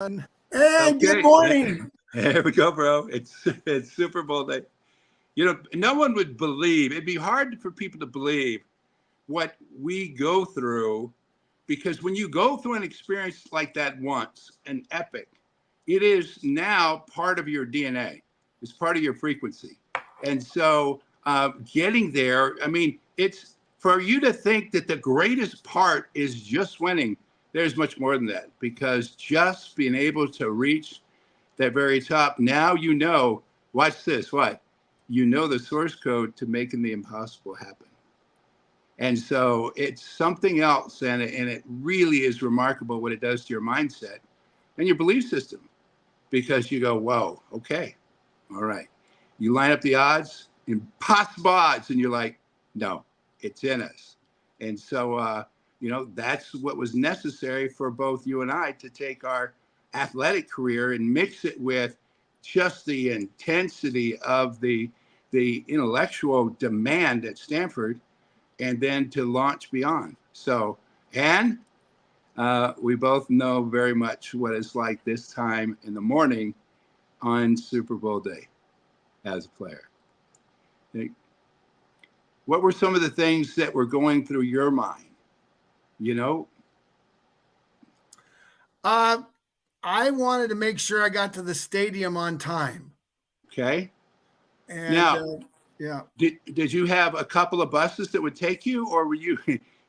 Hey, good Okay, morning. there we go, bro. It's Super Bowl day. You know, no one would believe. It'd be hard for people to believe what we go through, because when you go through an experience like that once, an epic, it is now part of your DNA. It's part of your frequency, and so getting there. I mean, it's for you to think that the greatest part is just winning. There's much more than that, because just being able to reach that very top. Now you know, watch this, what? You know the source code to making the impossible happen. And so it's something else, and it really is remarkable what it does to your mindset and your belief system, because you go, whoa, okay, all right. You line up the odds, impossible odds, and you're like, no, it's in us. And so, that's what was necessary for both you and I to take our athletic career and mix it with just the intensity of the intellectual demand at Stanford, and then to launch beyond. So, and we both know very much what it's like this time in the morning on Super Bowl day as a player. What were some of the things that were going through your mind? You know, Uh, I wanted to make sure I got to the stadium on time. okay. And Now, yeah. did you have a couple of buses that would take you, or were you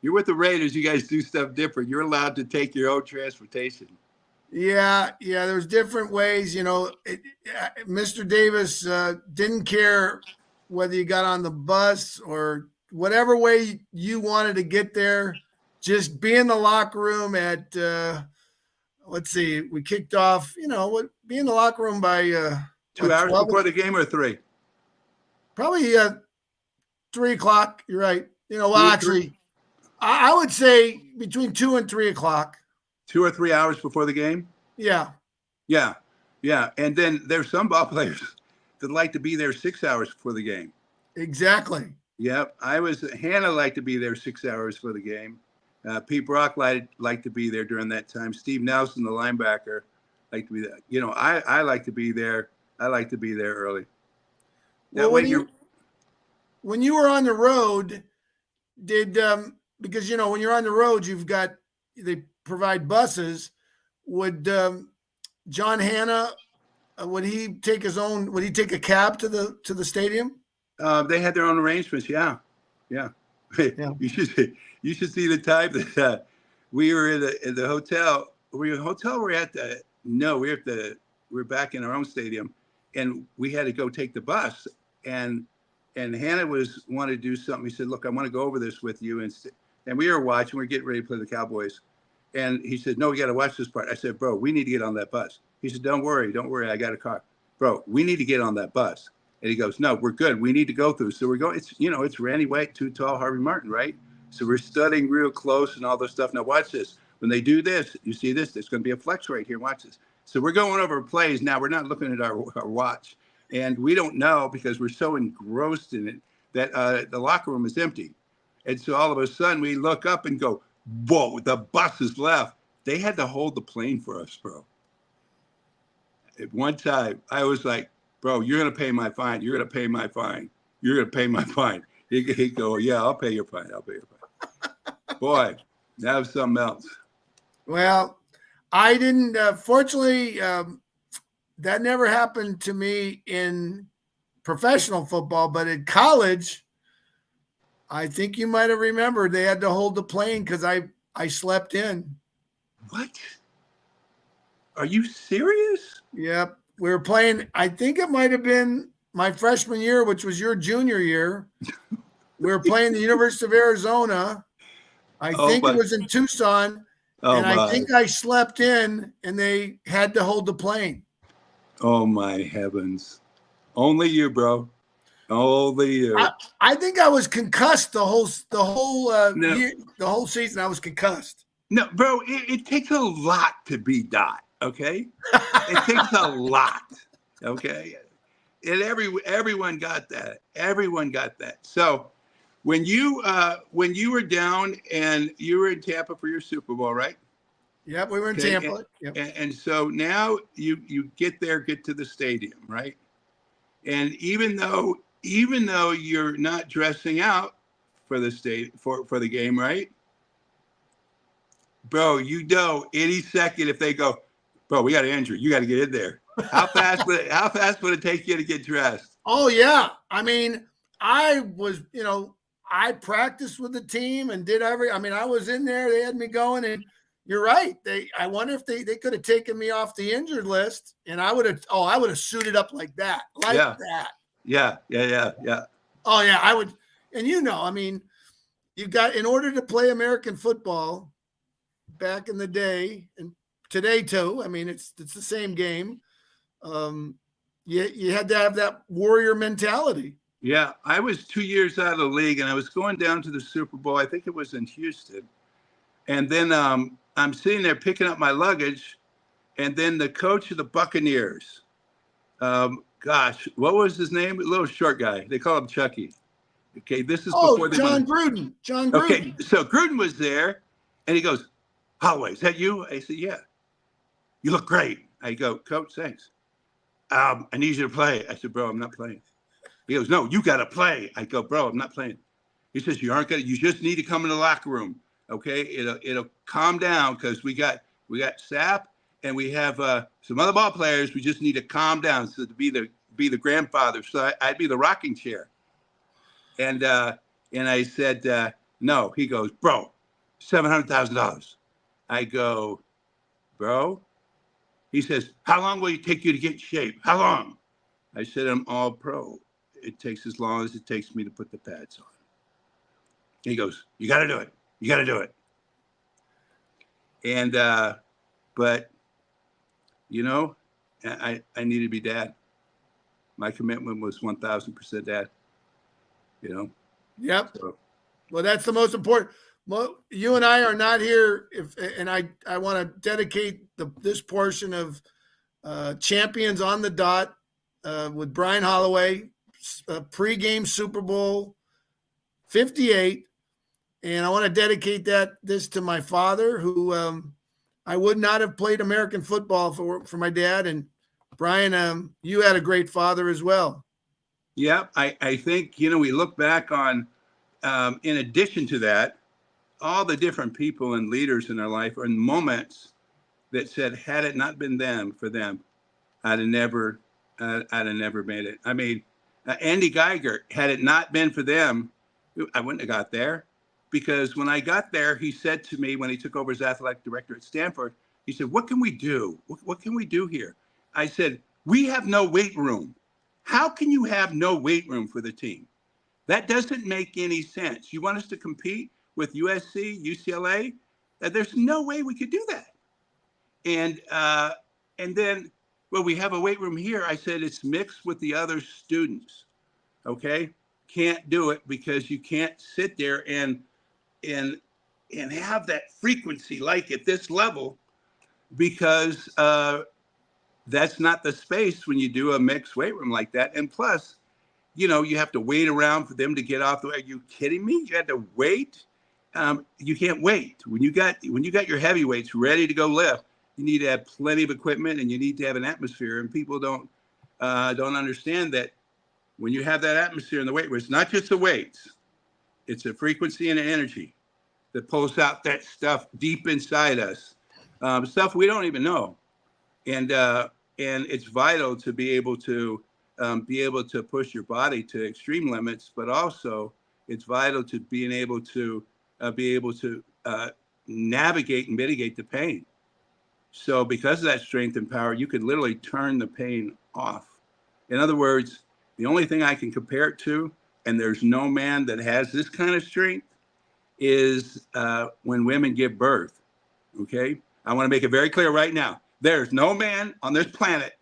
you're with the Raiders? You guys do stuff different. You're allowed to take your own transportation. Yeah. There's different ways. Mr. Davis didn't care whether you got on the bus or whatever way you wanted to get there. Just be in the locker room at, let's see, we kicked off, be in the locker room by 2 hours 12, before the game, or three? probably 3 o'clock. You're right. Two or three, Actually, I would say between 2 and 3 o'clock. 2 or 3 hours before the game. Yeah, Yeah, yeah. And then there's some ball players that like to be there 6 hours before the game. exactly. Yep, Hannah liked to be there 6 hours for the game. Pete Brock liked to be there during that time. Steve Nelson, the linebacker, liked to be there. I like to be there. I like to be there early. That Well, way you're. when you were on the road, did because when you're on the road, they provide buses. Would John Hanna would he take his own? Would he take a cab to the stadium? They had their own arrangements. Yeah, yeah. Yeah. You should see the time that we were in the hotel. Were you in a hotel? We're at the no. We're back in our own stadium, and we had to go take the bus. And Hannah wanted to do something. He said, "Look, I want to go over this with you." And we were watching. We're getting ready to play the Cowboys. And he said, "No, we got to watch this part." I said, "Bro, we need to get on that bus." He said, don't worry. I got a car." Bro, we need to get on that bus. And he goes, "No, we're good. We need to go through." So we're going. It's Randy White, Too Tall, Harvey Martin, right? So we're studying real close and all this stuff. Now watch this. When they do this, you see this. There's going to be a flex right here. Watch this. So we're going over plays. Now we're not looking at our watch, and we don't know, because we're so engrossed in it, that the locker room is empty. And so all of a sudden we look up and go, whoa, the bus is left. They had to hold the plane for us, bro. At one time, I was like, "Bro, you're going to pay my fine. You're going to pay my fine. You're going to pay my fine." He'd go, "Yeah, I'll pay your fine. I'll pay your fine." Boy, that was something else. Well, I didn't. Fortunately, that never happened to me in professional football, but in college, I think you might have remembered they had to hold the plane because I slept in. What? Are you serious? Yep. We were playing, I think it might have been my freshman year, which was your junior year. We were playing the University of Arizona. I think it was in Tucson. And I think I slept in, and they had to hold the plane. Oh, my heavens. Only you, bro. Only you. I think I was concussed the whole No. year, the whole season. I was concussed. No, bro, it takes a lot to be Dot, okay? It takes a lot, okay? And everyone got that. Everyone got that. So when you were down and you were in Tampa for your Super Bowl, right? Yep, we were in Okay, Tampa. Yep. and so now you get there, get to the stadium, right? And even though you're not dressing out for the for the game, right? Bro, you know, any second if they go, bro, we got an injury, you got to get in there. How fast would it take you to get dressed? Oh yeah. I mean, I was, I practiced with the team and did I was in there, they had me going, and you're right. I wonder if they could have taken me off the injured list, and I would have suited up like that. Yeah. That. Yeah. Oh yeah, I would. And I mean, in order to play American football back in the day and today too, I mean, it's the same game. You had to have that warrior mentality. Yeah, I was 2 years out of the league, and I was going down to the Super Bowl. I think it was in Houston, and then I'm sitting there picking up my luggage, and then the coach of the Buccaneers, gosh, what was his name? A little short guy. They call him Chucky. Okay, this is before they John Gruden. John Gruden. Okay, so Gruden was there, and he goes, "Holloway, is that you?" I said, "Yeah." "You look great." I go, "Coach, thanks. I need you to play." I said, "Bro, I'm not playing." He goes, "No, you got to play." I go, "Bro, I'm not playing." He says, "You aren't gonna. You just need to come in the locker room, okay? It'll calm down because we got Sapp and we have some other ball players. We just need to calm down so to be the grandfather. So I'd be the rocking chair." And I said, "No." He goes, "Bro, $700,000. I go, "Bro." He says, "How long will it take you to get in shape? How long?" I said, "I'm all pro. It takes as long as it takes me to put the pads on." He goes, "You got to do it. You got to do it." And, but, I needed to be dad. My commitment was 1,000% dad, Yep. So, Well, that's the most important. You and I are not here and I want to dedicate this portion of Champions on the Dot with Brian Holloway, pregame Super Bowl 58. And I want to dedicate this to my father, who I would not have played American football for my dad. And Brian, you had a great father as well. yeah, I think, we look back on, in addition to that, all the different people and leaders in our life and moments that said, had it not been for them, I'd have never made it. I mean, Andy Geiger, had it not been for them, I wouldn't have got there. Because when I got there, he said to me, when he took over as athletic director at Stanford, he said, "What can we do? What can we do here?" I said, "We have no weight room. How can you have no weight room for the team? That doesn't make any sense. You want us to compete with USC, UCLA? There's no way we could do that." And then, well, we have a weight room here. I said, "It's mixed with the other students. Okay, can't do it because you can't sit there and have that frequency like at this level because that's not the space when you do a mixed weight room like that. And plus, you have to wait around for them to get off the way. Are you kidding me? You had to wait. You can't wait. When you got your heavyweights ready to go lift, you need to have plenty of equipment and you need to have an atmosphere. And people don't understand that when you have that atmosphere in the weight room, it's not just the weights, it's a frequency and an energy that pulls out that stuff deep inside us, stuff we don't even know, and it's vital to be able to push your body to extreme limits, but also it's vital to being able to navigate and mitigate the pain. So because of that strength and power, you could literally turn the pain off. In other words, the only thing I can compare it to, and there's no man that has this kind of strength, is when women give birth. Okay, I want to make it very clear right now. There's no man on this planet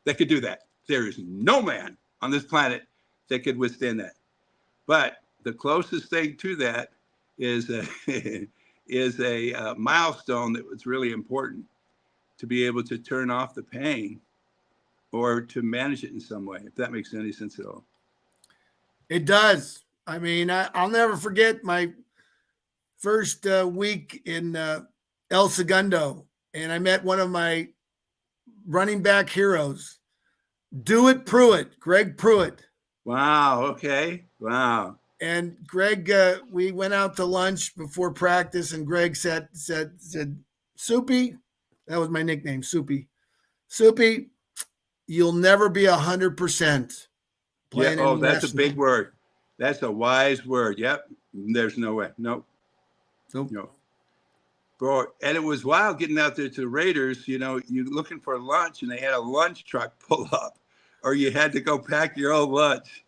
that could do that. There is no man on this planet that could withstand that. But the closest thing to that is a milestone that was really important to be able to turn off the pain or to manage it in some way, if that makes any sense at all. It does. I mean, I'll never forget my first week in El Segundo. and I met one of my running back heroes, Greg Pruitt. Wow. Okay. Wow. And Greg, we went out to lunch before practice, and Greg said, Soupy, that was my nickname, Soupy. Soupy, you'll never be 100% playing. Yeah. Oh, that's a big word. That's a wise word. Yep. There's no way. Nope. No. Bro, and it was wild getting out there to the Raiders. You know, you're looking for lunch, and they had a lunch truck pull up, or you had to go pack your own lunch.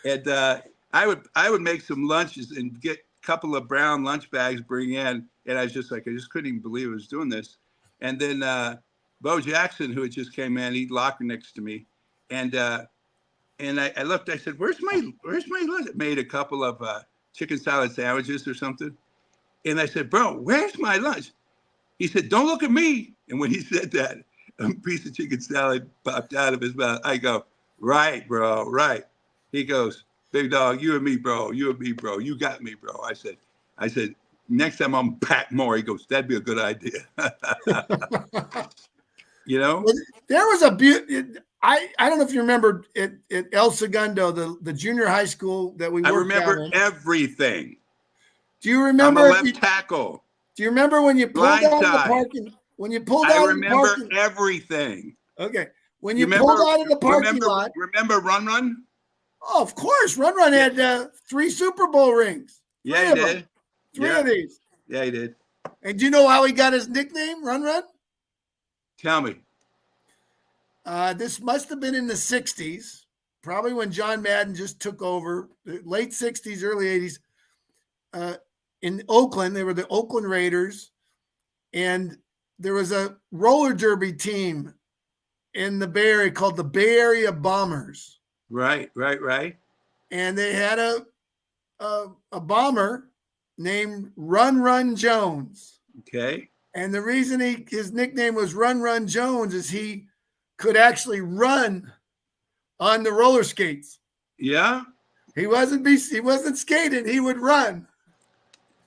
And I would make some lunches and get a couple of brown lunch bags, bring in, and I just couldn't even believe I was doing this. And then Bo Jackson, who had just came in, he'd locker next to me, and I looked. I said, "Where's my lunch?" I made a couple of chicken salad sandwiches or something. And I said, "Bro, where's my lunch?" He said, "Don't look at me." And when he said that, a piece of chicken salad popped out of his mouth. I go, "Right, bro, right." He goes, "Big dog, you and me, bro. You and me, bro. You got me, bro." I said, "Next time I'm pack more." He goes, "That'd be a good idea." You know? There was a I don't know if you remember at El Segundo, the junior high school that we worked. I remember everything. Do you remember? I'm a left tackle. Do you remember when you pulled out of the parking? When you pulled out of the parking? I remember everything. Okay. When you pulled out of the parking lot. Remember Run? Oh, of course. Run had 3 Super Bowl rings. Yeah, he did. 3 of these. Yeah, he did. And do you know how he got his nickname, Run? Tell me. This must have been in the 60s, probably when John Madden just took over, the late 60s, early 80s. In Oakland, they were the Oakland Raiders, and there was a roller derby team in the Bay Area called the Bay Area Bombers. Right. And they had a bomber named Run Jones. Okay. And the reason his nickname was Run Jones is he could actually run on the roller skates. Yeah. He wasn't skating, he would run.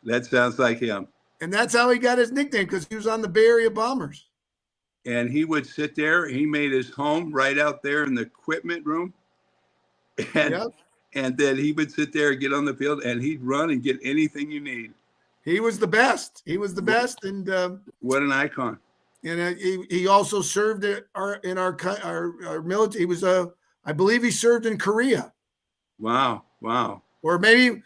That sounds like him. And that's how he got his nickname, because he was on the Bay Area Bombers. And he would sit there. He made his home right out there in the equipment room. And then he would sit there and get on the field, and he'd run and get anything you need. He was the best. And what an icon. And he also served in our military. He was I believe he served in Korea. Wow. Or maybe,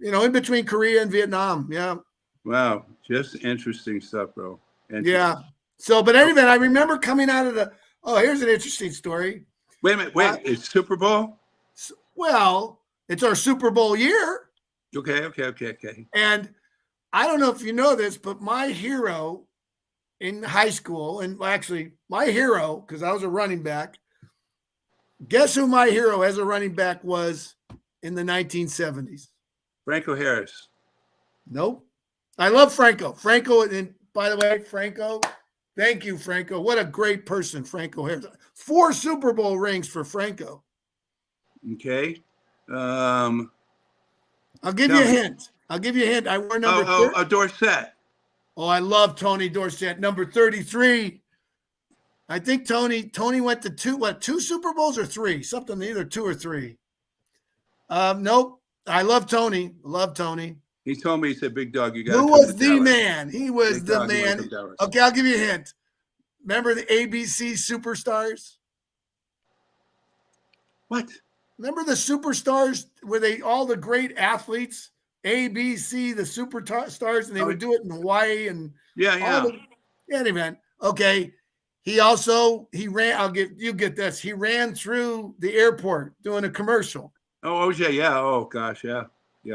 in between Korea and Vietnam. Yeah. Wow. Just interesting stuff, bro. Yeah. So, but anyway, I remember coming out of here's an interesting story. Wait a minute. It's Super Bowl? Well, it's our Super Bowl year. Okay. And I don't know if you know this, but my hero in high school, and actually my hero, because I was a running back, guess who my hero as a running back was in the 1970s? Franco Harris. Nope. I love Franco. And by the way, Franco, thank you, Franco. What a great person, Franco Harris. 4 Super Bowl rings for Franco. Okay. I'll give you a hint. I wore number 30. Dorsett. Oh, I love Tony Dorsett, number 33. I think Tony went to 2 Super Bowls or 3? Something, either 2 or 3. Nope. I love Tony. He told me, he said, "Big dog, you got." Who was the man? He was the man. Okay, I'll give you a hint. Remember the ABC Superstars? What? Remember the Superstars, where all the great athletes, ABC, the Superstars, and they would do it in Hawaii and Anyway, okay. He ran. You get this. He ran through the airport doing a commercial. Oh, OJ, yeah. Oh gosh, yeah.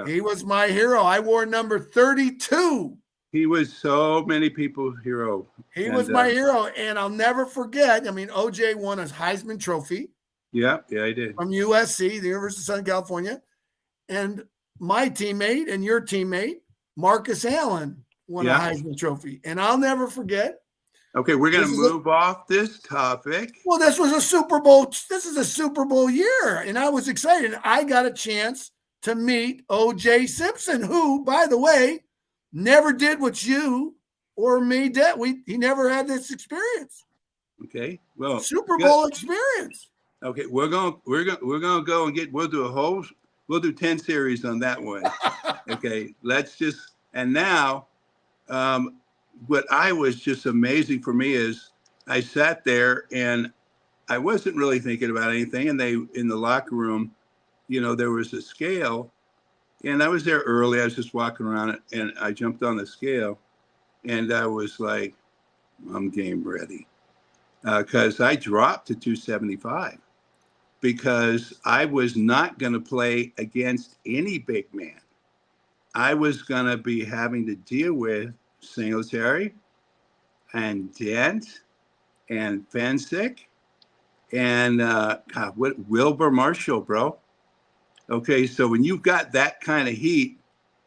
He was my hero. I wore number 32. He was so many people's hero. He was my hero, and I'll never forget. I mean, OJ won a Heisman Trophy. Yeah, he did. From USC, the University of Southern California, and my teammate and your teammate, Marcus Allen, won a Heisman Trophy, and I'll never forget. Okay, we're going to move off this topic. Well, this was a Super Bowl. This is a Super Bowl year, and I was excited. I got a chance to meet O.J. Simpson, who, by the way, never did what you or me, he never had this experience. Okay. Well, Super Bowl experience. Okay, we're gonna go and we'll do 10 series on that one. Okay, and now what I was just amazing for me is I sat there and I wasn't really thinking about anything, and in the locker room, there was a scale, and I was there early. I was just walking around it, and I jumped on the scale, and I was like, I'm game ready, because I dropped to 275 because I was not going to play against any big man. I was going to be having to deal with Singletary and Dent and Fensick and Wilbur Marshall, bro. Okay, so when you've got that kind of heat,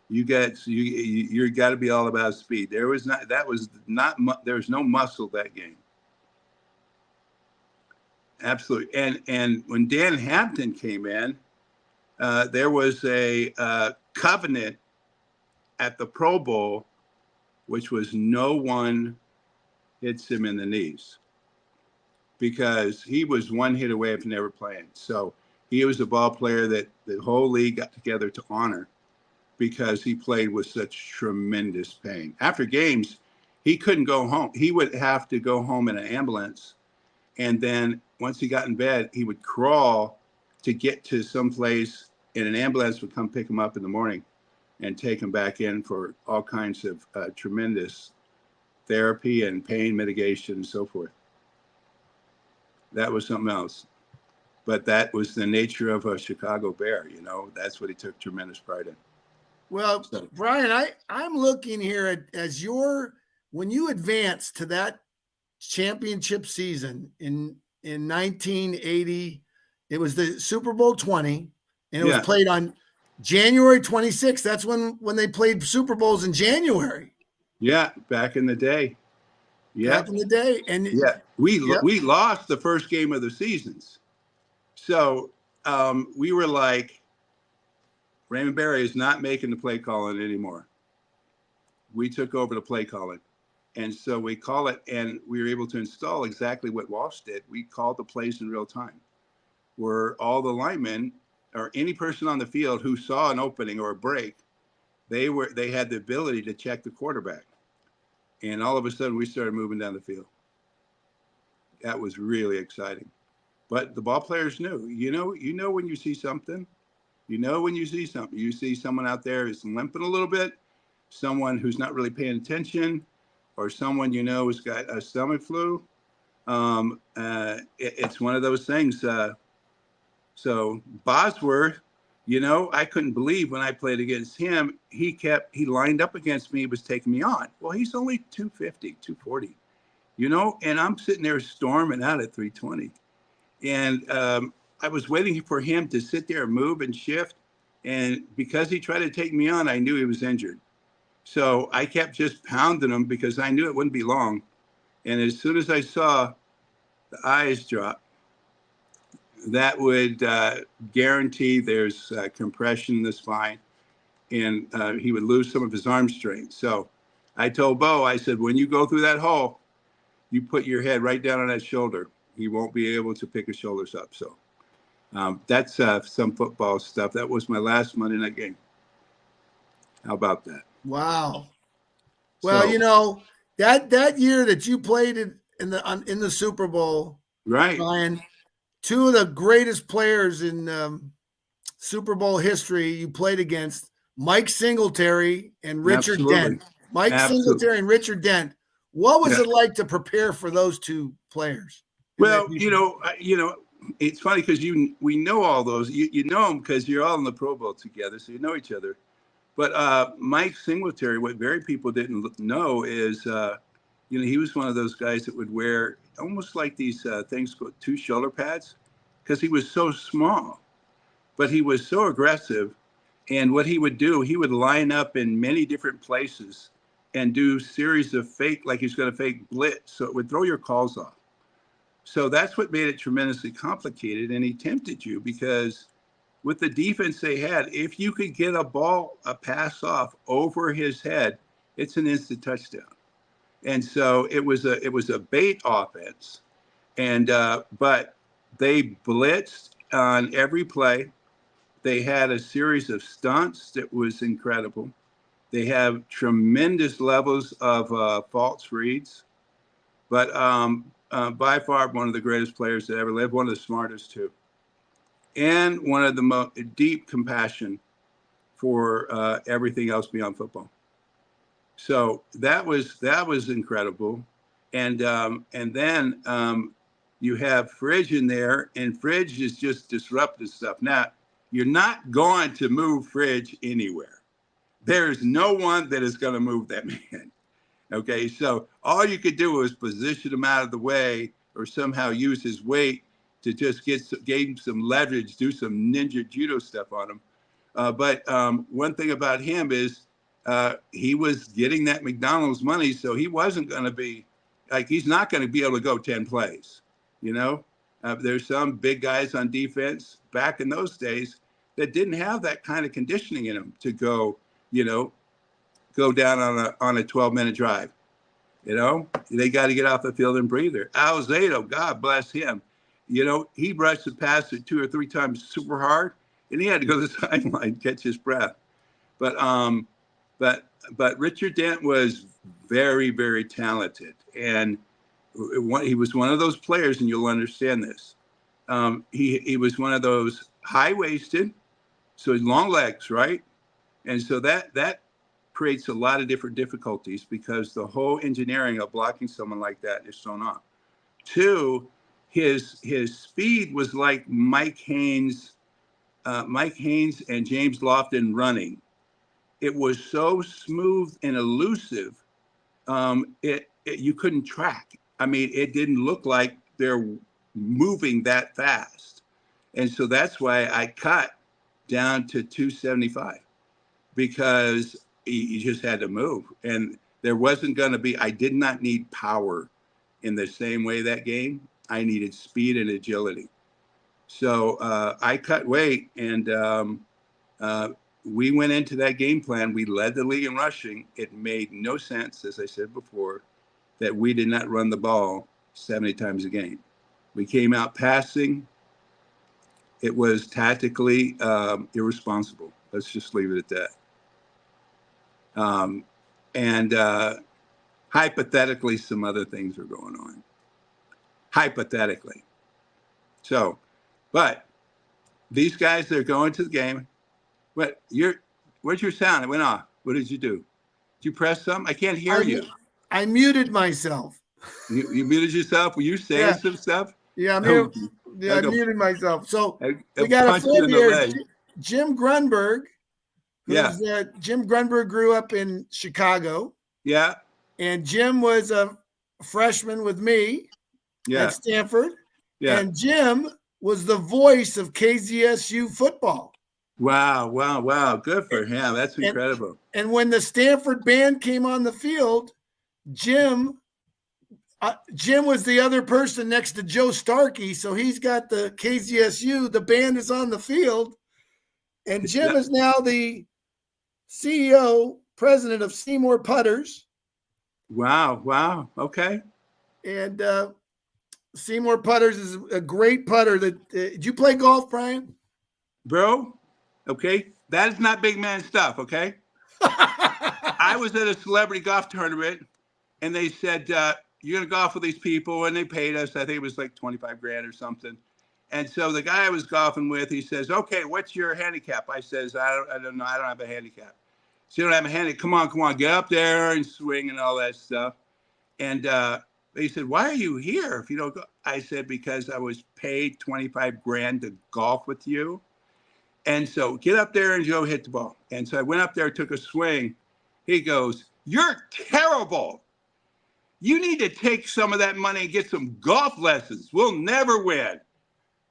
you got to be all about speed. There was no muscle that game. Absolutely. And when Dan Hampton came in, there was a covenant at the Pro Bowl, which was no one hits him in the knees, because he was one hit away from never playing. So he was a ball player that the whole league got together to honor, because he played with such tremendous pain. After games, he couldn't go home. He would have to go home in an ambulance. And then once he got in bed, he would crawl to get to some place, and an ambulance would come pick him up in the morning and take him back in for all kinds of tremendous therapy and pain mitigation and so forth. That was something else. But that was the nature of a Chicago Bear. That's what he took tremendous pride in. Well, so, Brian, I'm looking here at when you advanced to that championship season in 1980, it was the Super Bowl 20, and it was played on January 26th. That's when they played Super Bowls in January. Yeah, back in the day. Yeah, back in the day, and we lost the first game of the seasons, so we were like, Raymond Berry is not making the play calling anymore. We took over the play calling. And so we call it, and we were able to install exactly what Walsh did. We called the plays in real time, where all the linemen or any person on the field who saw an opening or a break, they had the ability to check the quarterback. And all of a sudden we started moving down the field. That was really exciting. But the ball players knew, when you see something, you see someone out there who's limping a little bit, someone who's not really paying attention, or someone who's got a stomach flu. It's one of those things. So Bosworth, I couldn't believe when I played against him, he lined up against me, was taking me on. Well, he's only 250, 240, and I'm sitting there storming out at 320. And I was waiting for him to sit there and move and shift. And because he tried to take me on, I knew he was injured. So I kept just pounding him because I knew it wouldn't be long. And as soon as I saw the eyes drop, that would guarantee there's compression in the spine, and he would lose some of his arm strength. So I told Bo, I said, when you go through that hole, you put your head right down on that shoulder. He won't be able to pick his shoulders up. So that's some football stuff. That was my last Monday night game. How about that? Wow. Well, that year that you played in the Super Bowl, right, Brian, two of the greatest players in Super Bowl history you played against, Mike Singletary and Richard Dent. Mike Singletary and Richard Dent. What was it like to prepare for those two players? Well, it's funny because we know all those. You know them because you're all in the Pro Bowl together, so you know each other. But Mike Singletary, what very people didn't know is, he was one of those guys that would wear almost like these things called 2 shoulder pads, because he was so small, but he was so aggressive. And what he would do, he would line up in many different places and do series of fake, like he's going to fake blitz. So it would throw your calls off. So that's what made it tremendously complicated. And he tempted you because with the defense they had, if you could get a pass off over his head, it's an instant touchdown. And so it was a bait offense, and but they blitzed on every play. They had a series of stunts that was incredible. They have tremendous levels of false reads, but by far one of the greatest players that ever lived, one of the smartest too, and one of the most deep compassion for everything else beyond football. So that was incredible, and then you have Fridge in there, and Fridge is just disruptive stuff. Now you're not going to move Fridge anywhere. There is no one that is going to move that man. Okay, so all you could do was position him out of the way, or somehow use his weight to just gain some leverage, do some ninja judo stuff on him. But one thing about him is he was getting that McDonald's money, so he wasn't going to be like, he's not going to be able to go 10 plays. You know, there's some big guys on defense back in those days that didn't have that kind of conditioning in them to go, you know, go down on a 12-minute drive. You know, they got to get off the field and breather. Alzado, God bless him. You know, he rushed the passer 2 or 3 times super hard, and he had to go to the sideline, catch his breath. But Richard Dent was very, very talented, and he was one of those players, and you'll understand this. He was one of those high-waisted, so long legs, right? And so that creates a lot of different difficulties, because the whole engineering of blocking someone like that is thrown off. 2, his speed was like Mike Haynes and James Lofton running. It was so smooth and elusive, you couldn't track. I mean, it didn't look like they're moving that fast. And so that's why I cut down to 275, because you just had to move. And there wasn't going to be, I did not need power in the same way that game. I needed speed and agility. So I cut weight, and we went into that game plan. We led the league in rushing. It made no sense, as I said before, that we did not run the ball 70 times a game. We came out passing. It was tactically irresponsible. Let's just leave it at that. And hypothetically, some other things are going on. Hypothetically. So, but these guys, they're going to the game. Where's your sound? It went off. What did you do? Did you press something? I can't hear you. I muted myself. You muted yourself? Were you saying some stuff? Yeah, I muted myself. So we got a flip here. Jim Grunberg. Jim Grunberg grew up in Chicago. Yeah. And Jim was a freshman with me at Stanford. Yeah. And Jim was the voice of KZSU football. Wow. Good for him. That's incredible. And when the Stanford band came on the field, Jim was the other person next to Joe Starkey. So he's got the KZSU. The band is on the field. And Jim is now the CEO, president of Seymour Putters. Wow. Okay. And Seymour Putters is a great putter. Did you play golf, Brian? Bro, okay. That is not big man stuff, okay? I was at a celebrity golf tournament, and they said, you're going to golf with these people, and they paid us. I think it was like 25 grand or something. And so the guy I was golfing with, he says, okay, what's your handicap? I says, I don't know. I don't have a handicap. So you don't have a handicap. Come on, get up there and swing and all that stuff. And he said, why are you here if you don't go? I said, because I was paid 25 grand to golf with you. And so get up there and go hit the ball. And so I went up there, took a swing. He goes, you're terrible. You need to take some of that money and get some golf lessons. We'll never win.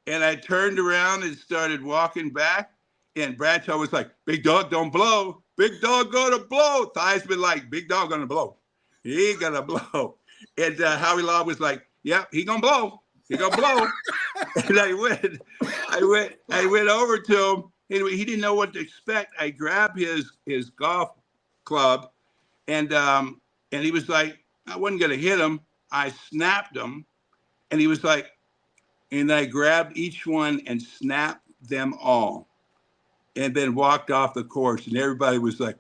And I turned around and started walking back. And Bradshaw was like, big dog, don't blow. Big dog gonna blow. Theismann like, big dog gonna blow. He gonna blow. And Howie Law was like, yeah, he gonna blow. He gonna blow. And I went over to him. Anyway, he didn't know what to expect. I grabbed his golf club, and he was like, I wasn't going to hit him. I snapped him, and he was like, and I grabbed each one and snapped them all, and then walked off the course. And everybody was like,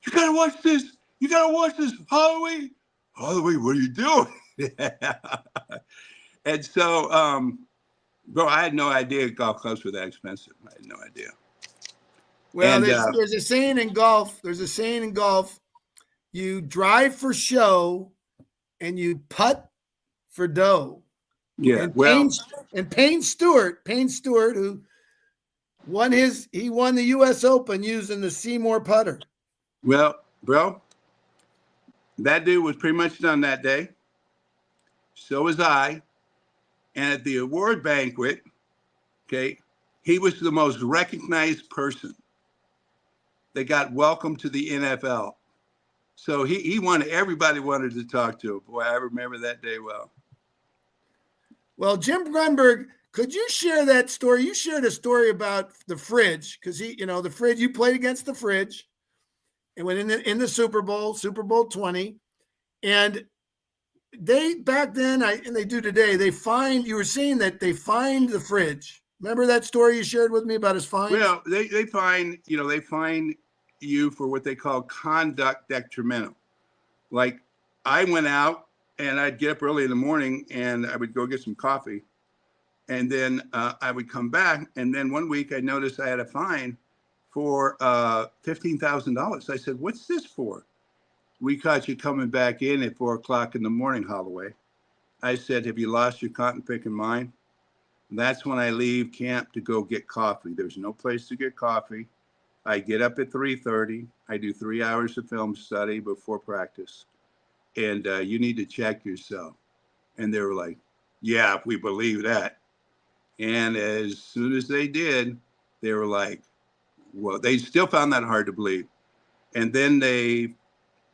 "You gotta watch this! You gotta watch this, Holloway! Holloway, what are you doing?" And so, bro, I had no idea golf clubs were that expensive. I had no idea. Well, And there's a saying in golf. There's a saying in golf. You drive for show and you putt for dough. yeah, And well, Payne Stewart, who won the US Open using the Seymour putter. well, bro, that dude was pretty much done that day. So was I. And at the award banquet, okay, he was the most recognized person that got welcomed to the NFL. So he wanted, everybody wanted to talk to him. Boy, I remember that day well. Well, Jim Grunberg, could you share that story? You shared a story about the fridge because the fridge, you played against the fridge and went in the Super Bowl 20. And they back then, and they do today, you were saying that they fined the fridge. Remember that story you shared with me about his fines? Well, they fine you for what they call conduct detrimental. Like, I went out and I'd get up early in the morning and I would go get some coffee. And then I would come back. And then one week I noticed I had a fine for $15,000. I said, "What's this for?" "We caught you coming back in at 4:00 in the morning, Holloway." I said, "Have you lost your cotton picking mind?" That's when I leave camp to go get coffee. There's no place to get coffee. I get up at 3:30. I do 3 hours of film study before practice. And you need to check yourself. And they were like, "Yeah, we believe that." And as soon as they did, they were like, well, they still found that hard to believe. And then a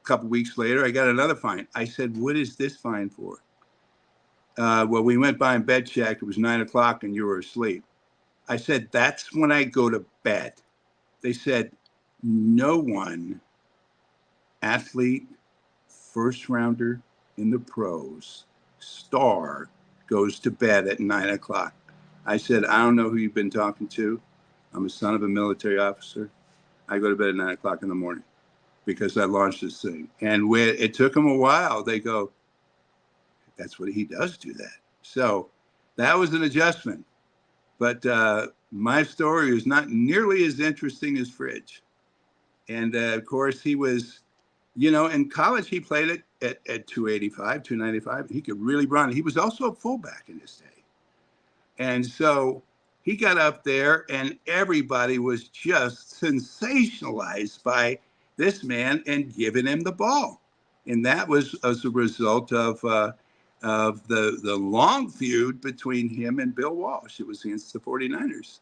couple weeks later, I got another fine. I said, "What is this fine for?" "Well, we went by and bed checked. It was 9:00 and you were asleep." I said, "That's when I go to bed." They said, "No one, athlete, first rounder in the pros, star, goes to bed at 9:00. I said, "I don't know who you've been talking to. I'm a son of a military officer. I go to bed at 9:00 in the morning because I launched this thing." And when it took them a while, they go, "That's what he does do that." So that was an adjustment. But my story is not nearly as interesting as Fridge. And of course, he was, in college, he played it at 285, 295. He could really run. He was also a fullback in his day. And so he got up there and everybody was just sensationalized by this man and giving him the ball. And that was as a result of the long feud between him and Bill Walsh. It was against the 49ers.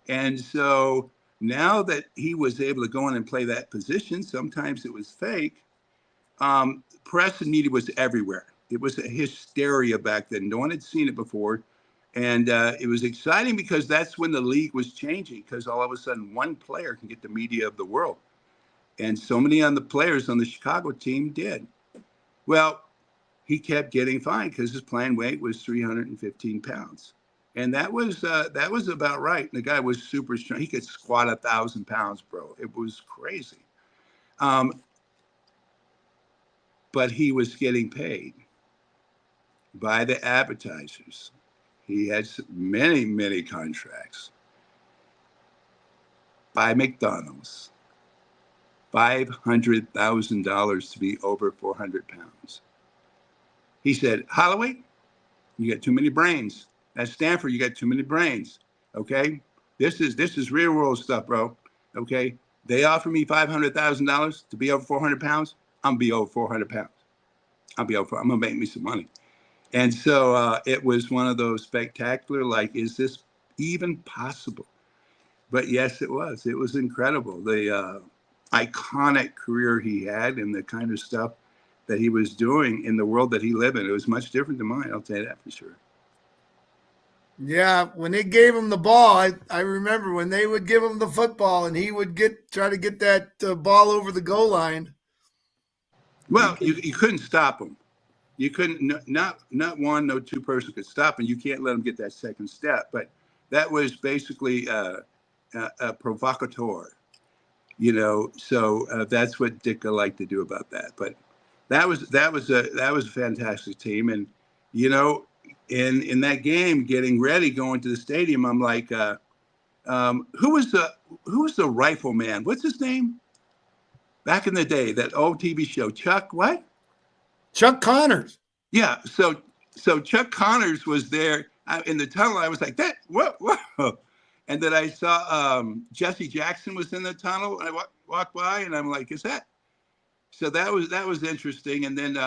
And so now that he was able to go in and play that position, sometimes it was fake. Press and media was everywhere. It was a hysteria back then. No one had seen it before. And it was exciting because that's when the league was changing, because all of a sudden one player can get the media of the world. And so many of the players on the Chicago team did. Well, he kept getting fined because his playing weight was 315 pounds. And that was about right. The guy was super strong. He could squat 1,000 pounds, bro. It was crazy. But he was getting paid by the advertisers. He had many, many contracts by McDonald's. $500,000 to be over 400 pounds. He said, "Holloway, you got too many brains. At Stanford, you got too many brains. Okay, this is real world stuff, bro. Okay, they offer me $500,000 to be over 400 pounds. I'm gonna be over 400 pounds. I'm gonna make me some money." And so it was one of those spectacular, like, is this even possible? But yes, it was. It was incredible. The iconic career he had and the kind of stuff that he was doing in the world that he lived in. It was much different than mine, I'll tell you that for sure. Yeah, when they gave him the ball, I remember when they would give him the football and he would try to get that ball over the goal line. Well, you couldn't stop him. You couldn't, not one, no two person could stop, and you can't let them get that second step. But that was basically a provocateur, So that's what Ditka liked to do about that. But that was a fantastic team, and in that game, getting ready, going to the stadium, I'm like, who was the rifleman? What's his name? Back in the day, that old TV show, Chuck what? Chuck Connors. Yeah, so Chuck Connors was there in the tunnel. I was like, that whoa. And then I saw Jesse Jackson was in the tunnel. I walked by, and I'm like, is that? So that was interesting. And then,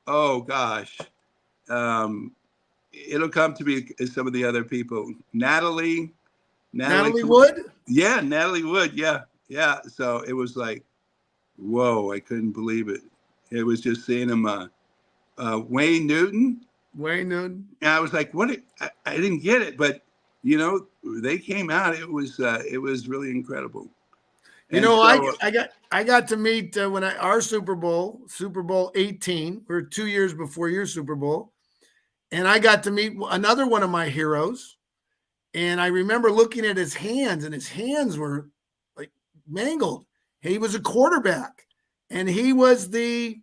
oh gosh, it'll come to me as some of the other people. Natalie Wood. Yeah, Natalie Wood. Yeah. So it was like, whoa, I couldn't believe it. It was just seeing him. Wayne Newton. And I was like, what? I didn't get it, but they came out. It was really incredible. I got to meet when our Super Bowl 18. We're 2 years before your Super Bowl, and I got to meet another one of my heroes. And I remember looking at his hands, and his hands were like mangled. He was a quarterback, and he was the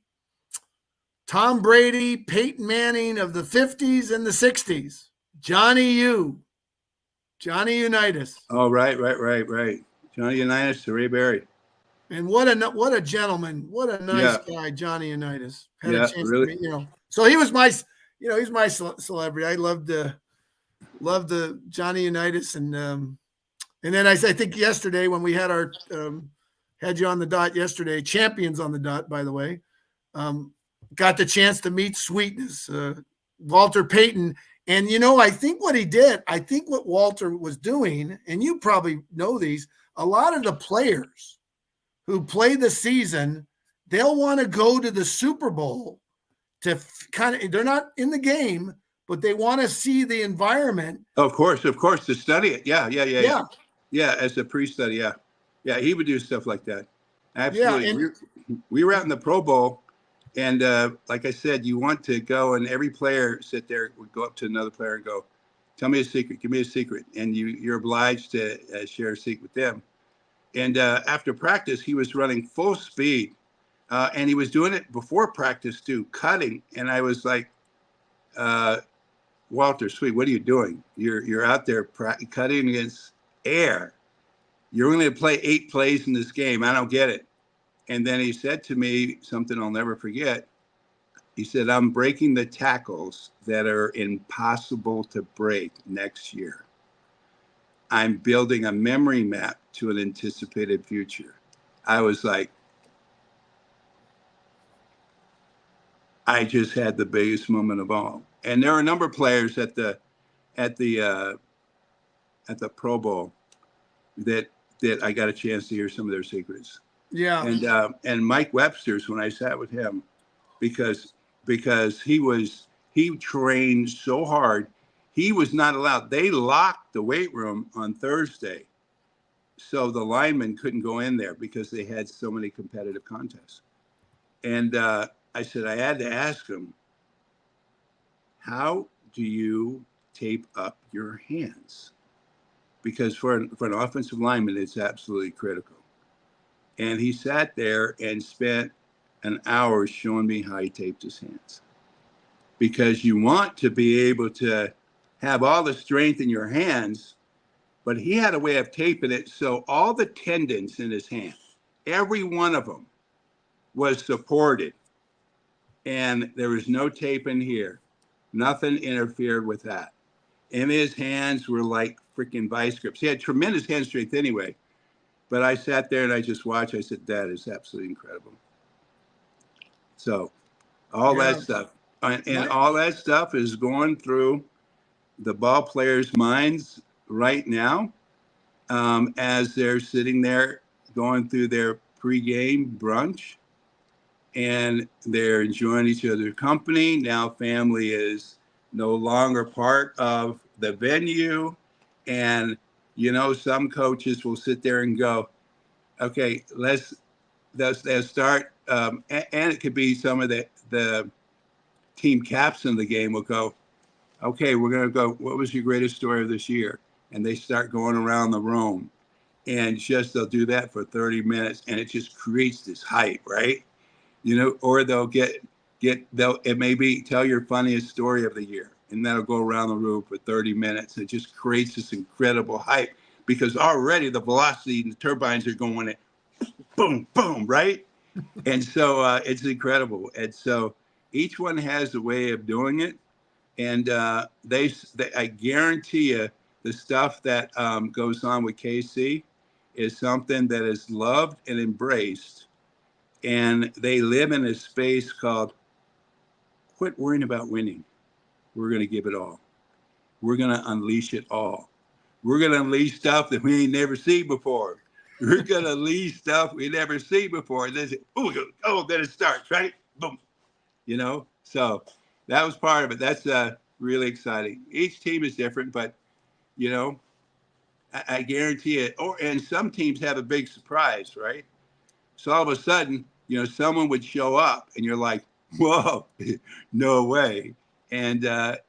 Tom Brady, Peyton Manning of the 50s and the 60s. Johnny Unitas. Oh, right. Johnny Unitas to Ray Berry. And what a gentleman. What a nice guy, Johnny Unitas. Had a chance really. to meet, So he was my, he's my celebrity. I loved the Johnny Unitas. And then I think yesterday when we had our, had you on the dot yesterday, champions on the dot, by the way, got the chance to meet Sweetness, Walter Payton. And, I think what Walter was doing, and you probably know these, a lot of the players who play the season, they'll want to go to the Super Bowl to they're not in the game, but they want to see the environment. Of course, to study it. Yeah. Yeah, as a pre-study, yeah. Yeah, he would do stuff like that. Absolutely. Yeah, we were out in the Pro Bowl, and like I said, you want to go, and every player sit there, would go up to another player and go, tell me a secret, give me a secret. And you're obliged to share a secret with them. And after practice, he was running full speed, and he was doing it before practice too, cutting. And I was like, Walter, sweet, what are you doing? You're out there cutting against air. You're only going to play 8 plays in this game. I don't get it. And then he said to me something I'll never forget. He said, I'm breaking the tackles that are impossible to break next year. I'm building a memory map to an anticipated future. I was like, I just had the biggest moment of all. And there are a number of players at the Pro Bowl that I got a chance to hear some of their secrets. Yeah. And Mike Webster's, when I sat with him, because he trained so hard, he was not allowed. They locked the weight room on Thursday, so the linemen couldn't go in there because they had so many competitive contests. And I said, I had to ask him, how do you tape up your hands? Because for an offensive lineman, it's absolutely critical. And he sat there and spent an hour showing me how he taped his hands. Because you want to be able to have all the strength in your hands, but he had a way of taping it so all the tendons in his hand, every one of them, was supported. And there was no tape in here. Nothing interfered with that. And his hands were like freaking vice grips. He had tremendous hand strength anyway. But I sat there and I just watched. I said, that is absolutely incredible. So all that stuff. And all that stuff is going through the ball players' minds right now as they're sitting there going through their pregame brunch. And they're enjoying each other's company. Now family is no longer part of the venue. And, some coaches will sit there and go, okay, let's start. And it could be some of the team captain of the game will go, okay, we're going to go, what was your greatest story of this year? And they start going around the room, and just they'll do that for 30 minutes, and it just creates this hype, right? Or they'll it may be tell your funniest story of the year, and that'll go around the room for 30 minutes. It just creates this incredible hype because already the velocity and the turbines are going at boom, boom, right? And so it's incredible. And so each one has a way of doing it. And I guarantee you the stuff that goes on with KC is something that is loved and embraced. And they live in a space called quit worrying about winning. We're going to give it all. We're going to unleash it all. We're going to unleash stuff that we ain't never seen before. We're going to unleash stuff we never seen before. And then, then it starts, right? Boom. So that was part of it. That's really exciting. Each team is different, but, I guarantee it. And some teams have a big surprise, right? So all of a sudden, someone would show up and you're like, whoa, no way. And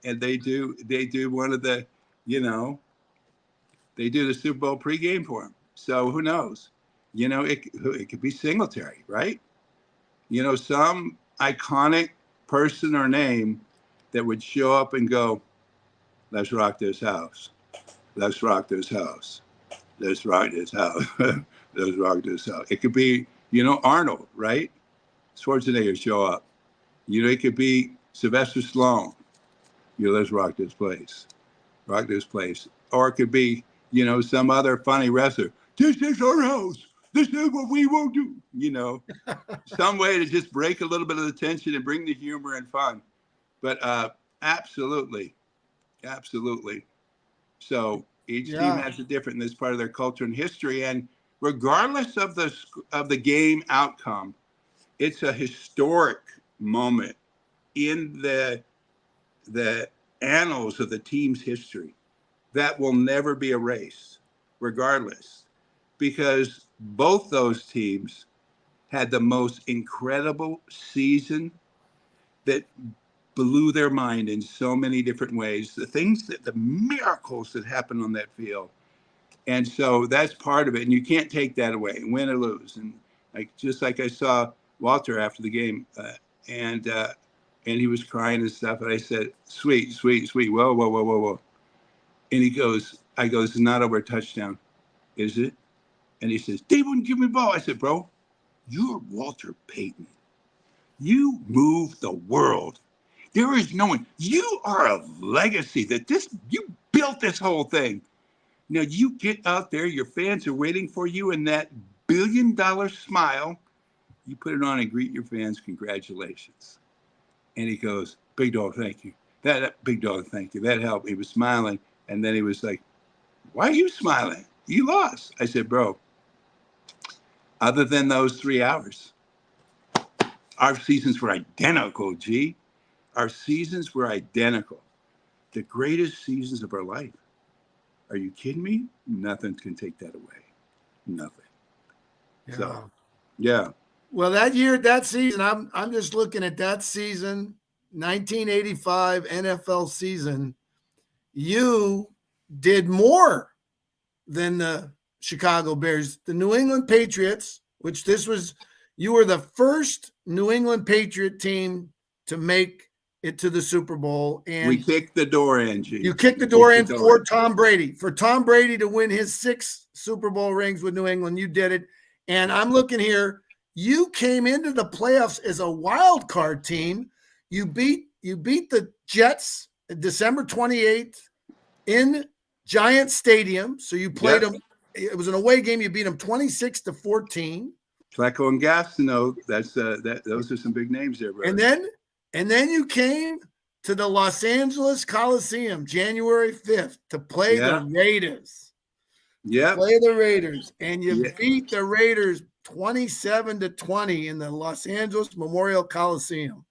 they do one of the, they do the Super Bowl pregame for them. So who knows? It could be Singletary, right? Some iconic person or name that would show up and go, let's rock this house. Let's rock this house. Let's rock this house. Let's rock this house. It could be, Arnold, right? Schwarzenegger show up. It could be Sylvester Stallone. Let's rock this place. Rock this place. Or it could be, some other funny wrestler. This is our house. This is what we will do. Some way to just break a little bit of the tension and bring the humor and fun. But absolutely. So each team has a different, this part of their culture and history. And regardless of the game outcome, it's a historic moment in the annals of the team's history that will never be erased, regardless, because both those teams had the most incredible season that blew their mind in so many different ways. The miracles that happened on that field. And so that's part of it. And you can't take that away, win or lose. And just like I saw Walter after the game, and he was crying and stuff. And I said, sweet. Whoa. And I goes, it's not over a touchdown, is it? And he says, they wouldn't give me the ball. I said, bro, you're Walter Payton. You moved the world. There is no one. You are a legacy you built this whole thing. Now you get out there, your fans are waiting for you, and that $1 billion smile, you put it on and greet your fans. Congratulations. And he goes, big dog, thank you. That big dog, thank you. That helped. He was smiling. And then he was like, why are you smiling? You lost. I said, bro, other than those 3 hours, our seasons were identical, G. Our seasons were identical. The greatest seasons of our life. Are you kidding me? Nothing can take that away. Nothing. Yeah. So, yeah. Well, that season, I'm just looking at that season, 1985 NFL season. You did more than the Chicago Bears. The New England Patriots, you were the first New England Patriot team to make it to the Super Bowl. And we kicked the door in, G. You kicked the door in for Tom Brady. For Tom Brady to win his 6 Super Bowl rings with New England, you did it. And I'm looking here. You came into the playoffs as a wild card team. You beat the Jets December 28th in Giant Stadium. So you played them. It was an away game. You beat them 26-14. Flacco and Gastineau. Those are some big names there, bro. And then you came to the Los Angeles Coliseum January 5th to play the Raiders. Yeah. Play the Raiders. And you beat the Raiders 27-20 in the Los Angeles Memorial Coliseum.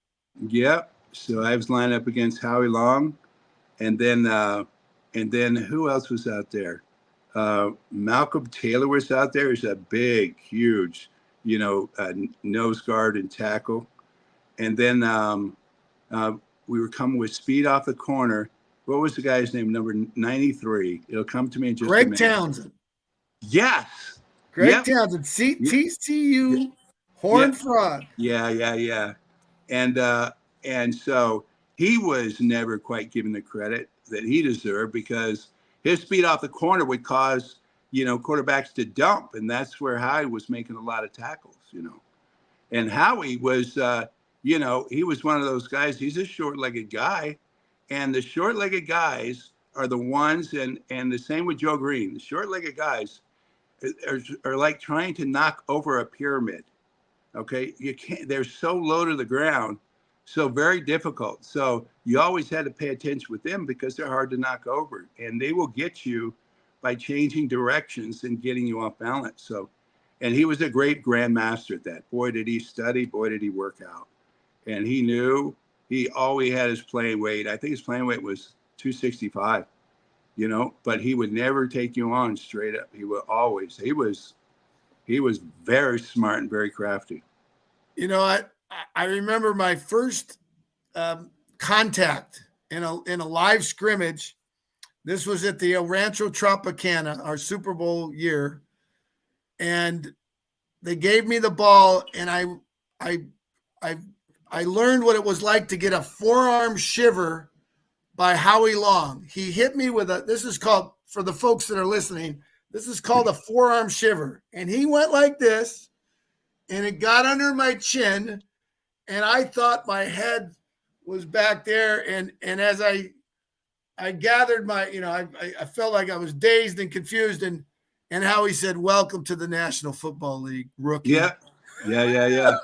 Yep. So I was lined up against Howie Long, and then who else was out there? Malcolm Taylor was out there. He's a big, huge, nose guard and tackle. And then we were coming with speed off the corner. What was the guy's name? Number 93. It'll come to me in just a Greg minute. Townsend. Yes. Greg Yep. Townsend. TCU Yeah. Horned Frog. Yeah. And so he was never quite given the credit that he deserved because his speed off the corner would cause, quarterbacks to dump. And that's where Howie was making a lot of tackles, And Howie was, he was one of those guys. He's a short-legged guy. And the short-legged guys are the ones, and the same with Joe Green. The short-legged guys are like trying to knock over a pyramid. Okay, you can't. They're so low to the ground, so very difficult. So you always had to pay attention with them because they're hard to knock over, and they will get you by changing directions and getting you off balance. So, and he was a great grandmaster at that. Boy, did he study! Boy, did he work out! And he knew he always had his playing weight. I think his playing weight was 265. But he would never take you on straight up. He would always. He was very smart and very crafty. I remember my first contact in a live scrimmage. This was at the Rancho Tropicana, our Super Bowl year, and they gave me the ball, and I learned what it was like to get a forearm shiver by Howie Long. He hit me with this is called, for the folks that are listening, this is called a forearm shiver. And he went like this, and it got under my chin, and I thought my head was back there. And as I gathered my, I felt like I was dazed and confused. And Howie said, "Welcome to the National Football League, rookie." Yeah. Yeah.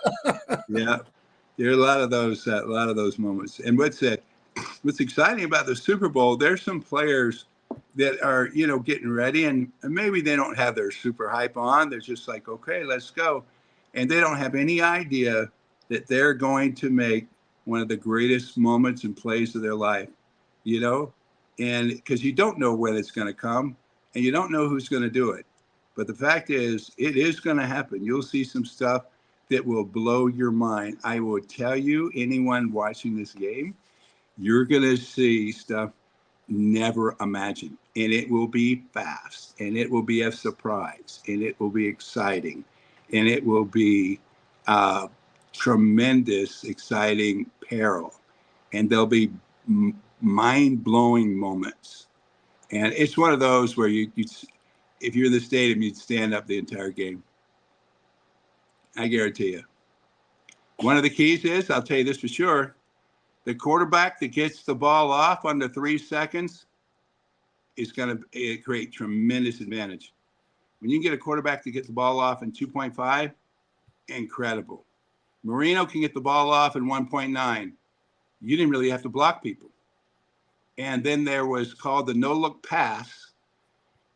There are a lot of those moments. And what's exciting about the Super Bowl, there's some players that are, getting ready and maybe they don't have their super hype on. They're just like, okay, let's go. And they don't have any idea that they're going to make one of the greatest moments and plays of their life, and because you don't know when it's going to come and you don't know who's going to do it. But the fact is, it is going to happen. You'll see some stuff that will blow your mind. I will tell you, anyone watching this game, you're going to see stuff never imagined, and it will be fast, and it will be a surprise, and it will be exciting, and it will be tremendous, exciting peril, and there'll be mind-blowing moments. And it's one of those where you if you're in the stadium, you'd stand up the entire game. I guarantee you. One of the keys is, I'll tell you this for sure, the quarterback that gets the ball off under 3 seconds is going to create tremendous advantage. When you can get a quarterback to get the ball off in 2.5, incredible. Marino can get the ball off in 1.9. You didn't really have to block people. And then there was called the no-look pass,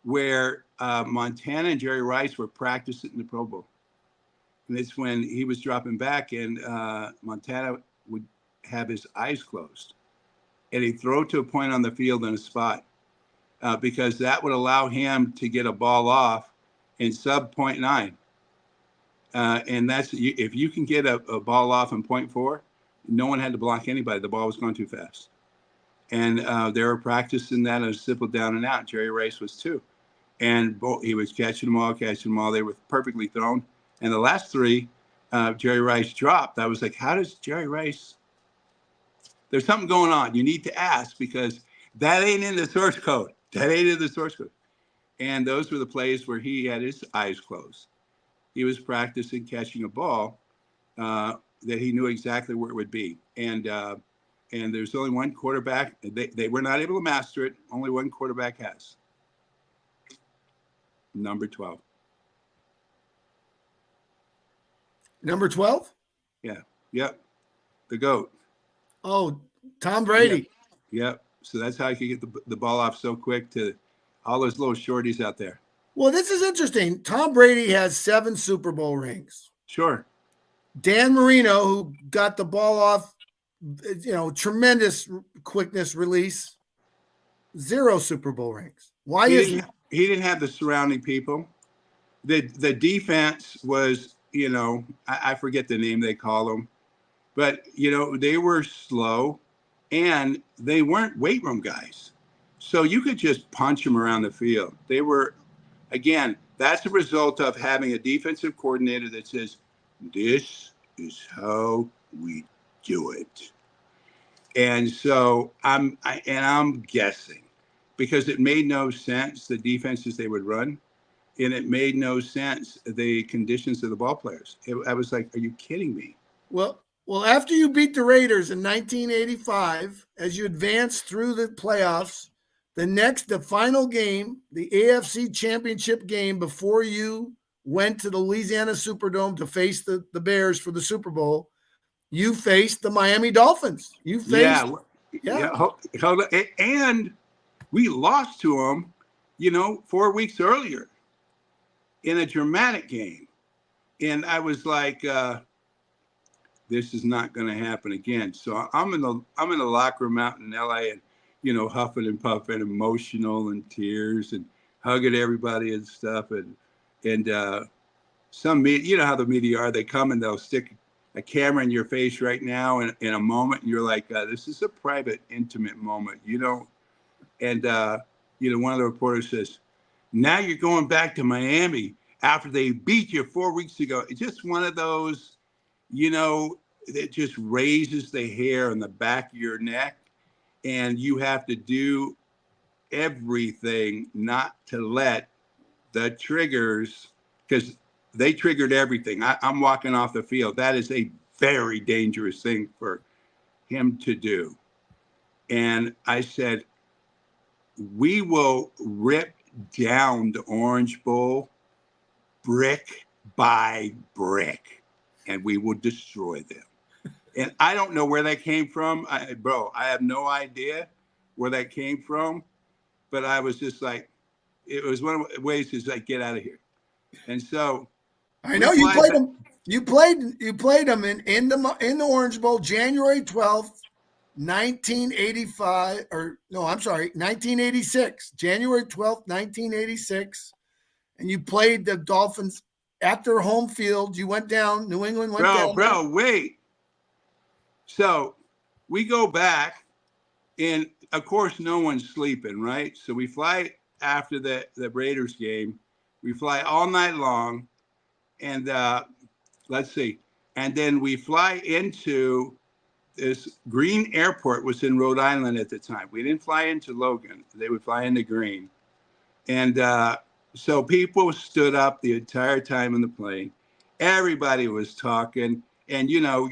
where Montana and Jerry Rice were practicing in the Pro Bowl. And it's when he was dropping back, and Montana would have his eyes closed, and he'd throw to a point on the field in a spot, because that would allow him to get a ball off in sub 0.9. And that's, if you can get a ball off in 0.4, no one had to block anybody. The ball was going too fast. And they were practicing that as a simple down and out. Jerry Rice was too. And he was catching them all. They were perfectly thrown. And the last three, Jerry Rice dropped. I was like, how does Jerry Rice? There's something going on. You need to ask, because that ain't in the source code. And those were the plays where he had his eyes closed. He was practicing catching a ball that he knew exactly where it would be. And there's only one quarterback. They were not able to master it. Only one quarterback has. Number 12. Number 12? Yeah. Yep. The GOAT. Oh, Tom Brady. Yep. So that's how he could get the ball off so quick to all those little shorties out there. Well, this is interesting. Tom Brady has 7 Super Bowl rings. Sure. Dan Marino, who got the ball off, tremendous quickness release, 0 Super Bowl rings. Why is that? He didn't have the surrounding people. The defense was, I forget the name they call them, but, they were slow. and they weren't weight room guys. So you could just punch them around the field. They were, again, that's a result of having a defensive coordinator that says, this is how we do it. And so I'm guessing because it made no sense, the defenses they would run, and it made no sense, the conditions of the ball players. I was like, are you kidding me? Well, after you beat the Raiders in 1985, as you advanced through the playoffs, the final game, the AFC Championship game before you went to the Louisiana Superdome to face the Bears for the Super Bowl, you faced the Miami Dolphins. You faced, yeah. Hold on. And we lost to them, 4 weeks earlier in a dramatic game. And I was like, this is not going to happen again. So I'm in the locker room out in LA and, huffing and puffing, emotional and tears and hugging everybody and stuff. And some media, you know how the media are, they come and they'll stick a camera in your face right now in a moment. And you're like, this is a private, intimate moment, And, one of the reporters says, now you're going back to Miami after they beat you 4 weeks ago. It's just one of those, it just raises the hair on the back of your neck, and you have to do everything not to let the triggers, because they triggered everything. I'm walking off the field. That is a very dangerous thing for him to do. And I said, we will rip down the Orange Bowl brick by brick, and we will destroy them. And I don't know where that came from. I have no idea where that came from. But I was just like, it was one of the ways to like, get out of here. And so I know you played them. You played them in the Orange Bowl, January 12th, 1985, 1986, January 12th, 1986. And you played the Dolphins at their home field. You went down, New England went down. Bro, wait. So we go back, and of course, no one's sleeping, right? So we fly after the Raiders game. We fly all night long, and let's see. And then we fly into this Green Airport, was in Rhode Island at the time. We didn't fly into Logan. They would fly into Green. And so people stood up the entire time in the plane. Everybody was talking. And, you don't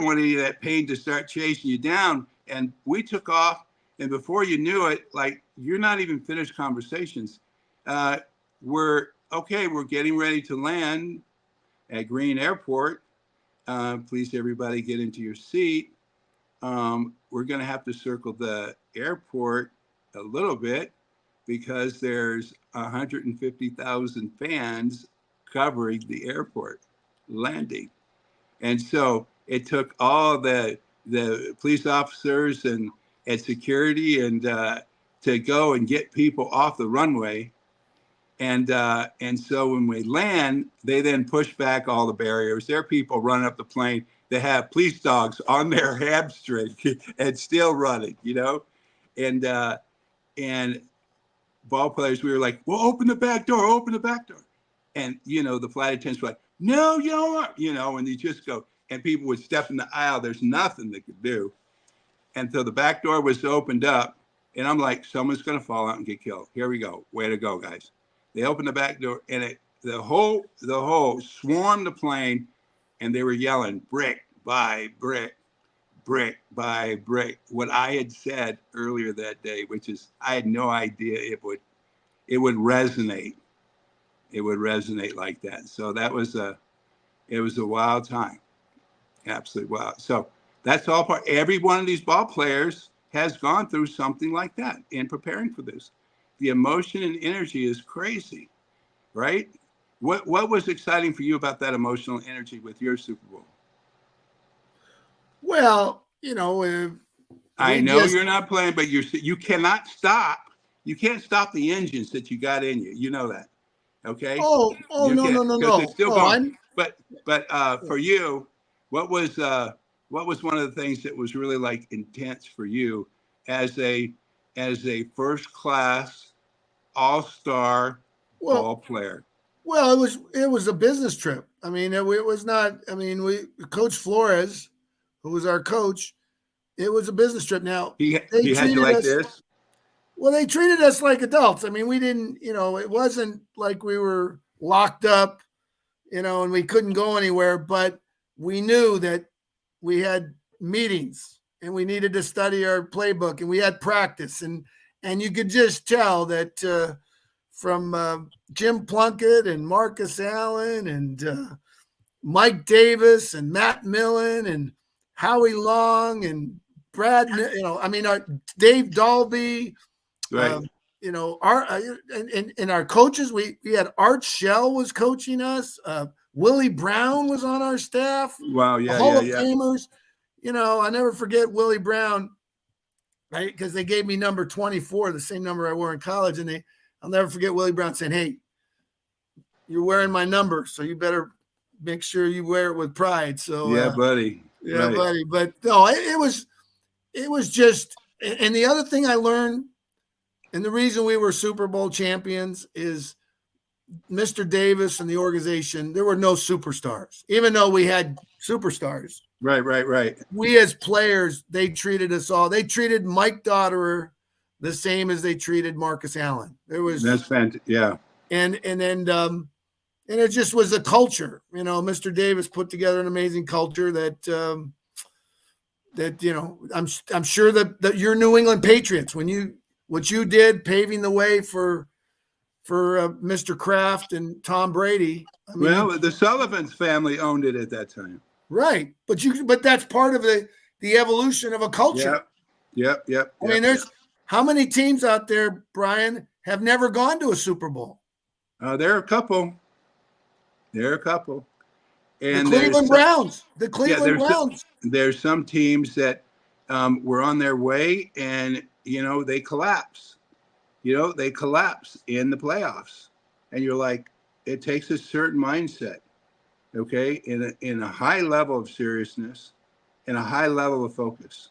want any of that pain to start chasing you down. And we took off. And before you knew it, like, you're not even finished conversations. We're getting ready to land at Green Airport. Please, everybody, get into your seat. We're going to have to circle the airport a little bit because there's 150,000 fans covering the airport landing. And so it took all the police officers and security and to go and get people off the runway. And so when we land, they then push back all the barriers. There are people running up the plane that have police dogs on their hamstring and still running, and ball players, we were like, well, open the back door. And, the flight attendants were like, no, you don't, and you just go, and people would step in the aisle. There's nothing they could do. And so the back door was opened up, and I'm like, someone's going to fall out and get killed. Here we go. Way to go, guys. They opened the back door, and the whole swarmed the plane, and they were yelling brick by brick, brick by brick. What I had said earlier that day, which is I had no idea it would resonate. It would resonate like that. So it was a wild time, absolutely wild. So that's all part. Every one of these ball players has gone through something like that in preparing for this. The emotion and energy is crazy, right? What was exciting for you about that emotional energy with your Super Bowl? Well, I know you're not playing, but you cannot stop. You can't stop the engines that you got in you. You know that, okay? No. Because it's still going. But for you, what was what was one of the things that was really like intense for you as a first class all-star ball Well, player? well, it was a business trip. I mean, it was not. I mean, we Coach Flores, who was our coach, it was a business trip. Now they He had you treated like us this? well. They treated us like adults. I mean, we didn't. It wasn't like we were locked up. And we couldn't go anywhere. But we knew that we had meetings and we needed to study our playbook and we had practice and you could just tell that from Jim Plunkett and Marcus Allen and Mike Davis and Matt Millen and Howie Long and Brad, I mean, Dave Dalby, Right. our and our coaches, we had Art Shell was coaching us. Willie Brown was on our staff. Wow. The Yeah. Hall Yeah. of Yeah. Famers. I never forget Willie Brown, right? Because they gave me number 24, the same number I wore in college, and I'll never forget Willie Brown saying, "Hey, you're wearing my number, so you better make sure you wear it with pride." So, Yeah, buddy. yeah, Right. buddy. But no, it was just, and the other thing I learned, and the reason we were Super Bowl champions is Mr. Davis and the organization. There were no superstars, even though we had superstars. Right. Right. Right. We as players, they treated us all. They treated Mike Dotterer the same as they treated Marcus Allen. There was That's fantastic. Yeah. and it just was a culture. Mr. Davis put together an amazing culture that I'm sure that your New England Patriots, what you did paving the way for Mr. Kraft and Tom Brady. I mean, Well, the Sullivan's family owned it at that time. right, but that's part of the evolution of a culture. Yep. I mean, there's how many teams out there, Brian, have never gone to a Super Bowl? There are a couple. And The Cleveland Browns. The Cleveland Browns. There's some teams that were on their way, and they collapse. They collapse in the playoffs, and you're like, it takes a certain mindset, okay, in a high level of seriousness, and a high level of focus,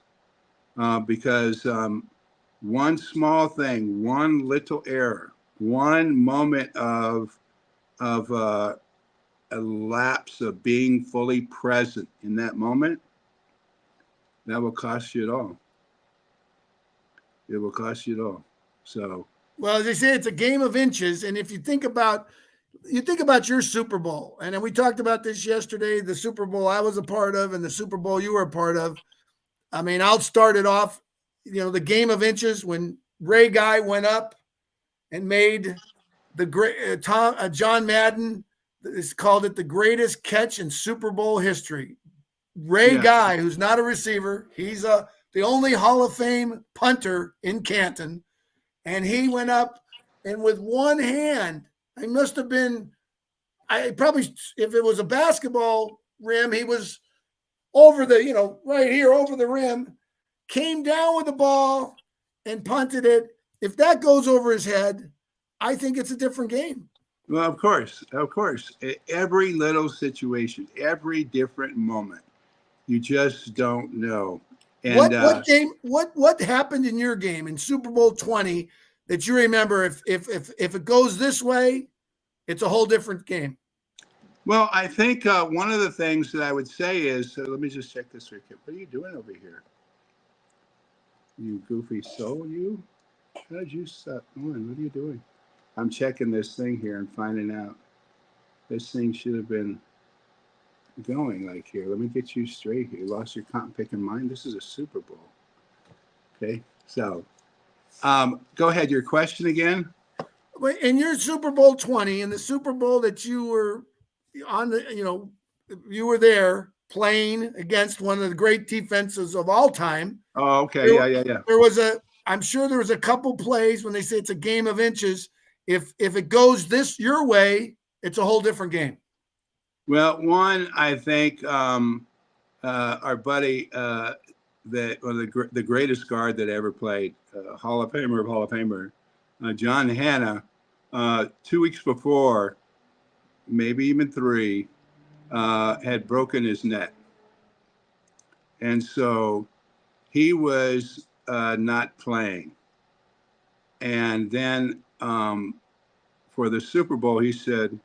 because one small thing, one little error, one moment of a lapse of being fully present in that moment, that will cost you it all. It will cost you it all. So, well, as they say, it's a game of inches. And if you think about your Super Bowl, and then we talked about this yesterday, the Super Bowl I was a part of and the Super Bowl you were a part of. I mean, I'll start it off, the game of inches when Ray Guy went up and made the great John Madden is called it the greatest catch in Super Bowl history. Ray Guy, who's not a receiver, he's the only Hall of Fame punter in Canton, and he went up and with one hand, I must have been, probably if it was a basketball rim, he was over the, right here over the rim, came down with the ball and punted it. If that goes over his head, I think it's a different game. well, of course. Every little situation, every different moment, you just don't know. And what game? What happened in your game in Super Bowl 20 that you remember? If it goes this way, it's a whole different game. Well, I think one of the things that I would say is, let me just check this real quick. What are you doing over here? You goofy soul, you? How did you stop going? What are you doing? I'm checking this thing here and finding out. This thing should have been going like here. Let me get you straight here. You lost your cotton picking mind. This is a Super Bowl. Okay, so go ahead. Your question again? In your Super Bowl 20, in the Super Bowl that you were on you were there playing against one of the great defenses of all time. Oh, okay. Yeah. I'm sure there was a couple plays when they say it's a game of inches. If it goes your way, it's a whole different game. Well, one, I think our buddy, the greatest guard that ever played, Hall of Famer, John Hanna, 2 weeks before, maybe even 3, had broken his neck. And so he was not playing. And then for the Super Bowl, he said,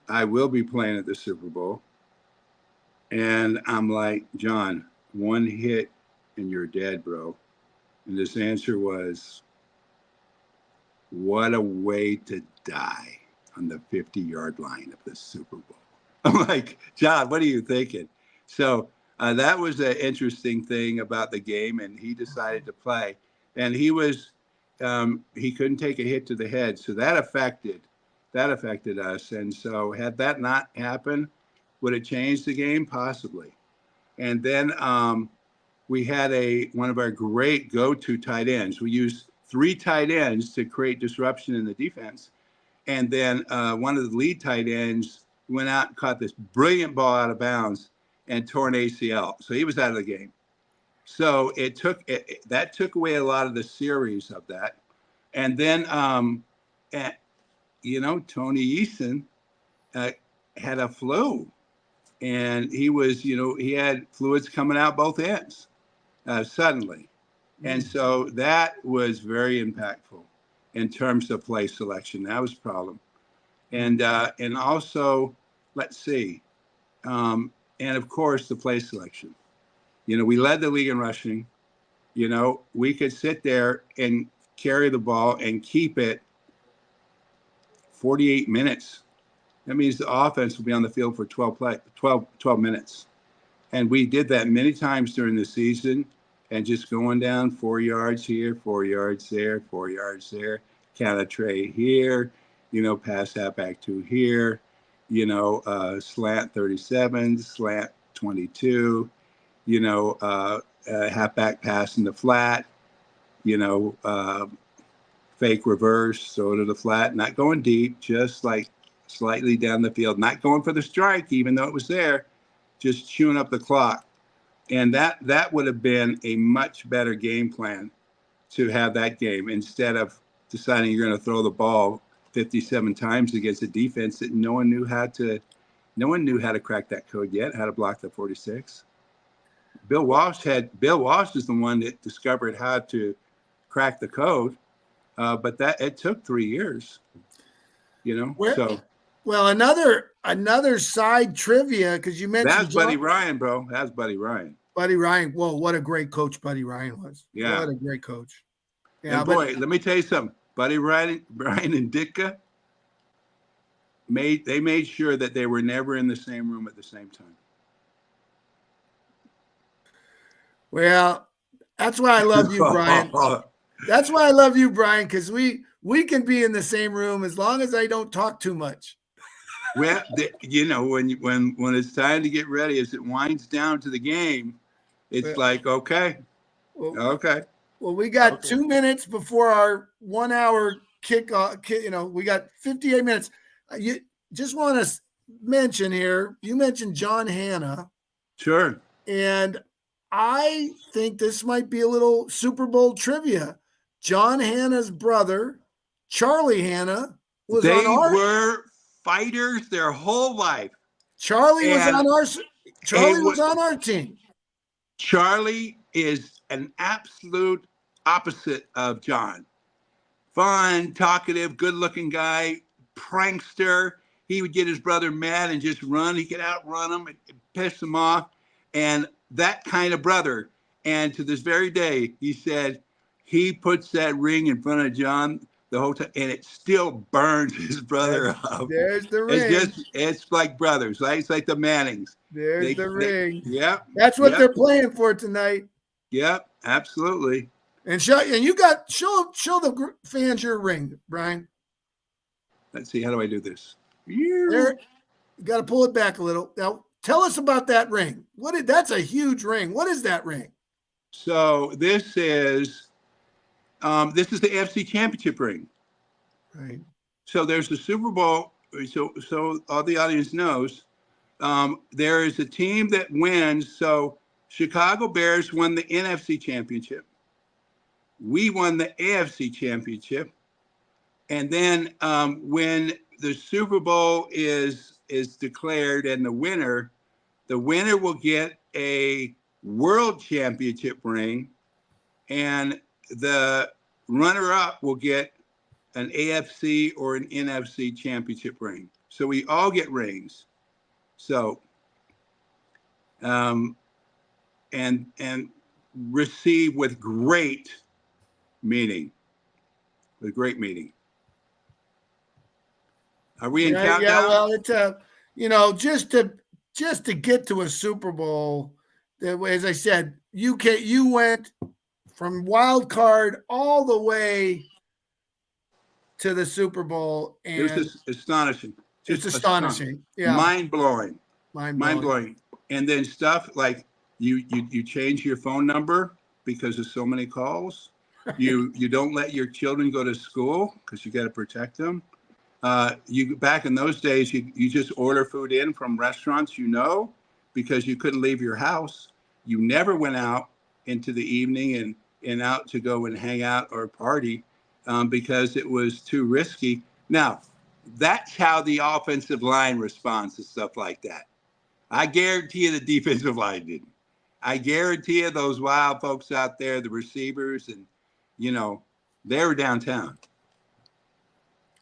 I will be playing at the Super Bowl. And I'm like, John, one hit and you're dead, bro. And his answer was, what a way to die on the 50-yard line of the Super Bowl. I'm like, John, what are you thinking? So that was an interesting thing about the game, and he decided to play. And he couldn't take a hit to the head, so that affected us. And so had that not happened, would it change the game? Possibly. And then we had one of our great go-to tight ends. We used 3 tight ends to create disruption in the defense. And then one of the lead tight ends went out and caught this brilliant ball out of bounds and tore an ACL. So he was out of the game. So that took away a lot of the series of that. And then, Tony Eason had a flu. And he had fluids coming out both ends suddenly. And so that was very impactful in terms of play selection. That was a problem. And also, let's see. And of course, the play selection. We led the league in rushing. We could sit there and carry the ball and keep it 48 minutes. That means the offense will be on the field for 12 minutes. And we did that many times during the season, and just going down 4 yards here, 4 yards there, 4 yards there, count a tray here, pass that back to here, slant 37, slant 22, halfback pass in the flat, fake reverse, throw to the flat, not going deep, just like slightly down the field, not going for the strike, even though it was there, just chewing up the clock. And that would have been a much better game plan to have that game, instead of deciding you're going to throw the ball 57 times against a defense that no one knew how to crack that code yet, how to block the 46. Bill Walsh is the one that discovered how to crack the code. But it took 3 years, Well, another side trivia, because you mentioned that's Buddy Ryan, bro. That's Buddy Ryan. Buddy Ryan. Whoa, what a great coach Buddy Ryan was. Yeah. What a great coach. Yeah, and boy, let me tell you something. Buddy Ryan and Ditka made sure that they were never in the same room at the same time. Well, that's why I love you, Brian. That's why I love you, Brian, because we can be in the same room as long as I don't talk too much. Well, when it's time to get ready, as it winds down to the game, it's like, okay. Well, we got 2 minutes before our 1 hour kickoff. We got 58 minutes. You just want to mention here, you mentioned John Hannah. Sure. And I think this might be a little Super Bowl trivia. John Hannah's brother, Charlie Hannah, was were fighters their whole life. Charlie was on our team. Charlie is an absolute opposite of John. Fun, talkative, good-looking guy, prankster. He would get his brother mad and just run. He could outrun him and piss him off. And that kind of brother. And to this very day, he said he puts that ring in front of John the whole time, and it still burns his brother up. There's the ring. It's like brothers, right? It's like the Mannings. There's the ring. Yep. That's what they're playing for tonight. Yep, absolutely. And show the fans your ring, Brian. Let's see. How do I do this? There, you got to pull it back a little. Now, tell us about that ring. That's a huge ring. What is that ring? So this is the AFC Championship ring. Right. So there's the Super Bowl. So all the audience knows there is a team that wins. So Chicago Bears won the NFC Championship. We won the AFC Championship. And then when the Super Bowl is declared and the winner will get a world championship ring, and the runner-up will get an AFC or an NFC championship ring. So we all get rings. So, and receive with great meaning. With great meaning. Are we in countdown? Yeah, well, it's just to get to a Super Bowl. As I said, you went from wild card all the way to the Super Bowl, It was and just astonishing. it's astonishing. Yeah, mind blowing. mind-blowing. And then stuff like you change your phone number because of so many calls. You don't let your children go to school because you got to protect them. You back in those days, you just order food in from restaurants, because you couldn't leave your house. You never went out into the evening and out to go and hang out or party because it was too risky. Now, that's how the offensive line responds to stuff like that. I guarantee you the defensive line didn't. I guarantee you those wild folks out there, the receivers, and, they were downtown.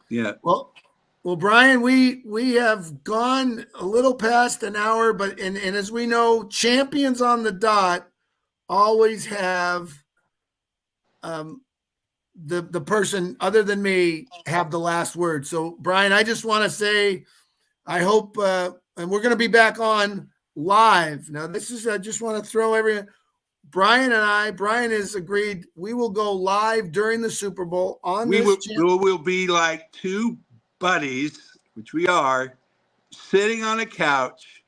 Yeah. Well, Brian, we have gone a little past an hour, but and as we know, champions on the dot always have the person other than me have the last word. So, Brian, I just want to say, I hope, and we're going to be back on live. Now, this is, I just want to throw Brian has agreed we will go live during the Super Bowl on We this will be like two buddies, which we are, sitting on a couch.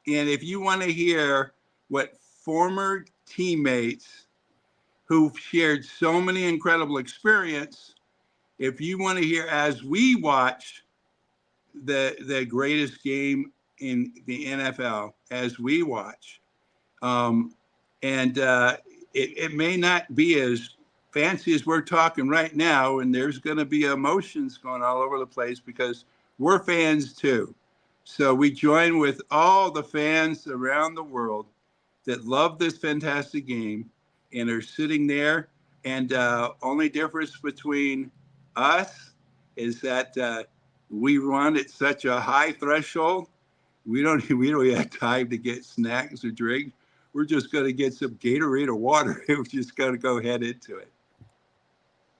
And if you want to hear what former teammates who've shared so many incredible experience, if you want to hear as we watch the greatest game in the NFL, as we watch, it may not be as fancy as we're talking right now, and there's going to be emotions going all over the place because we're fans too. So we join with all the fans around the world that love this fantastic game and are sitting there. And only difference between us is that we run at such a high threshold. We don't have time to get snacks or drinks. We're just going to get some Gatorade or water. We're just going to go head into it.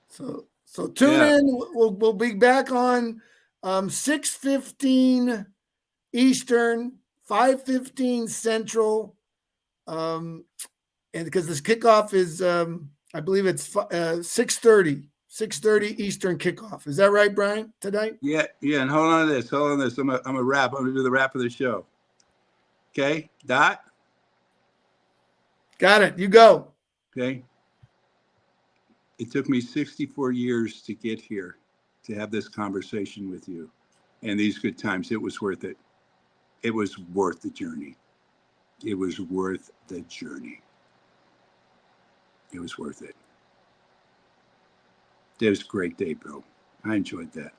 So tune in. We'll be back on 6:15 Eastern, 5:15 Central, and because this kickoff is, I believe it's 6:30 Eastern kickoff. Is that right, Brian? Tonight? Yeah. And hold on to this. I'm a wrap. I'm gonna do the wrap of the show. Okay, Dot. Got it. You go. Okay. It took me 64 years to get here, to have this conversation with you, and these good times. It was worth it. It was worth the journey. It was worth the journey. It was worth it. It was a great day, Bill. I enjoyed that.